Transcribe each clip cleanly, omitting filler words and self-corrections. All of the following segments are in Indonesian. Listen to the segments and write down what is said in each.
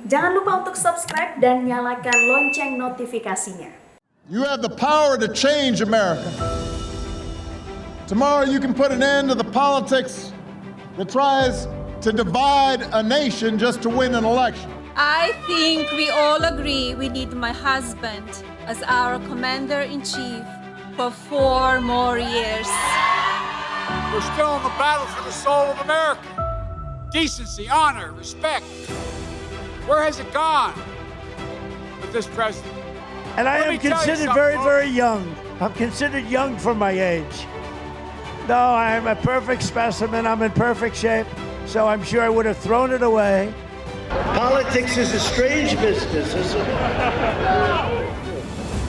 Jangan lupa untuk subscribe dan nyalakan lonceng notifikasinya. You have the power to change America. Tomorrow you can put an end to the politics that tries to divide a nation just to win an election. I think we all agree we need my husband as our commander-in-chief for 4 more years. We're still in the battle for the soul of America. Decency, honor, respect. Where has it gone with this president? And I am considered very, very young. I'm considered young for my age. No, I am a perfect specimen. I'm in perfect shape. So I'm sure I would have thrown it away. Politics is a strange business, isn't it?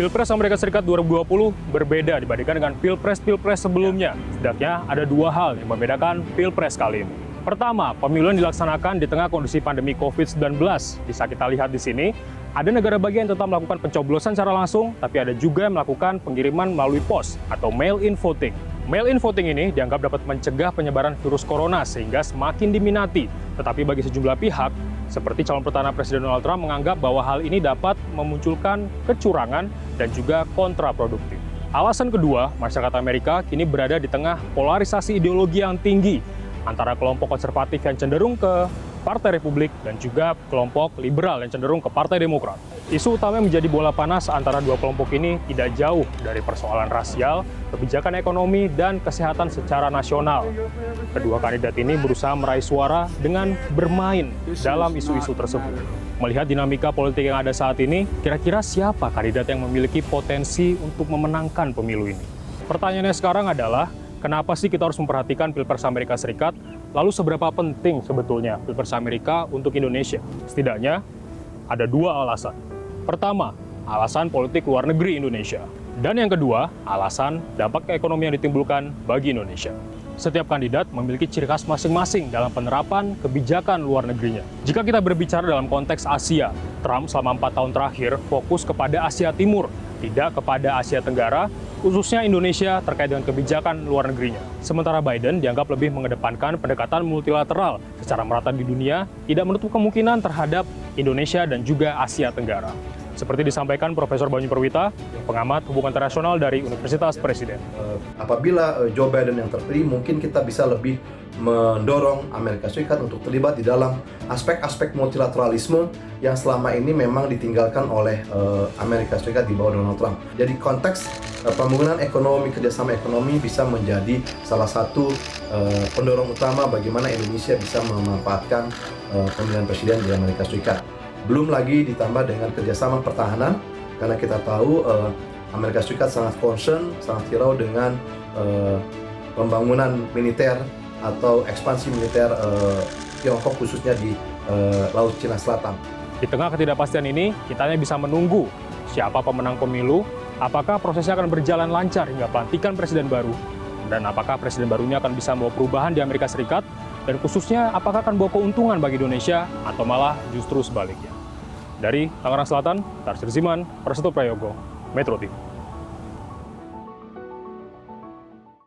Pilpres Amerika Serikat 2020 berbeda dibandingkan dengan pilpres-pilpres sebelumnya. Setidaknya ada 2 hal yang membedakan pilpres kali ini. Pertama, pemilu yang dilaksanakan di tengah kondisi pandemi COVID-19. Bisa kita lihat di sini, ada negara bagian yang tetap melakukan pencoblosan secara langsung, tapi ada juga yang melakukan pengiriman melalui pos atau mail-in voting. Mail-in voting ini dianggap dapat mencegah penyebaran virus corona sehingga semakin diminati. Tetapi bagi sejumlah pihak, seperti calon petahana Presiden Donald Trump menganggap bahwa hal ini dapat memunculkan kecurangan dan juga kontraproduktif. Alasan kedua, masyarakat Amerika kini berada di tengah polarisasi ideologi yang tinggi antara kelompok konservatif yang cenderung ke Partai Republik dan juga kelompok liberal yang cenderung ke Partai Demokrat. Isu utama yang menjadi bola panas antara dua kelompok ini tidak jauh dari persoalan rasial, kebijakan ekonomi, dan kesehatan secara nasional. Kedua kandidat ini berusaha meraih suara dengan bermain dalam isu-isu tersebut. Melihat dinamika politik yang ada saat ini, kira-kira siapa kandidat yang memiliki potensi untuk memenangkan pemilu ini? Pertanyaannya sekarang adalah, kenapa sih kita harus memperhatikan Pilpres Amerika Serikat? Lalu seberapa penting sebetulnya Pilpres Amerika untuk Indonesia? Setidaknya ada 2 alasan. Pertama, alasan politik luar negeri Indonesia. Dan yang kedua, alasan dampak ekonomi yang ditimbulkan bagi Indonesia. Setiap kandidat memiliki ciri khas masing-masing dalam penerapan kebijakan luar negerinya. Jika kita berbicara dalam konteks Asia, Trump selama 4 tahun terakhir fokus kepada Asia Timur, tidak kepada Asia Tenggara, khususnya Indonesia terkait dengan kebijakan luar negerinya. Sementara Biden dianggap lebih mengedepankan pendekatan multilateral secara merata di dunia, tidak menutup kemungkinan terhadap Indonesia dan juga Asia Tenggara. Seperti disampaikan Profesor Banyu Perwita, pengamat hubungan internasional dari Universitas Presiden. Apabila Joe Biden yang terpilih, mungkin kita bisa lebih mendorong Amerika Serikat untuk terlibat di dalam aspek-aspek multilateralisme yang selama ini memang ditinggalkan oleh Amerika Serikat di bawah Donald Trump. Jadi konteks pembangunan ekonomi, kerjasama ekonomi bisa menjadi salah satu pendorong utama bagaimana Indonesia bisa memanfaatkan pemilihan presiden di Amerika Serikat. Belum lagi ditambah dengan kerjasama pertahanan, karena kita tahu Amerika Serikat sangat concern, sangat hirau dengan pembangunan militer atau ekspansi militer Tiongkok khususnya di Laut Cina Selatan. Di tengah ketidakpastian ini, kita hanya bisa menunggu siapa pemenang pemilu, apakah prosesnya akan berjalan lancar hingga pelantikan presiden baru, dan apakah presiden baru ini akan bisa membawa perubahan di Amerika Serikat, dan khususnya apakah akan bawa keuntungan bagi Indonesia atau malah justru sebaliknya. Dari Tangerang Selatan, Tarsir Ziman, Prasetyo Prayogo, Metro TV.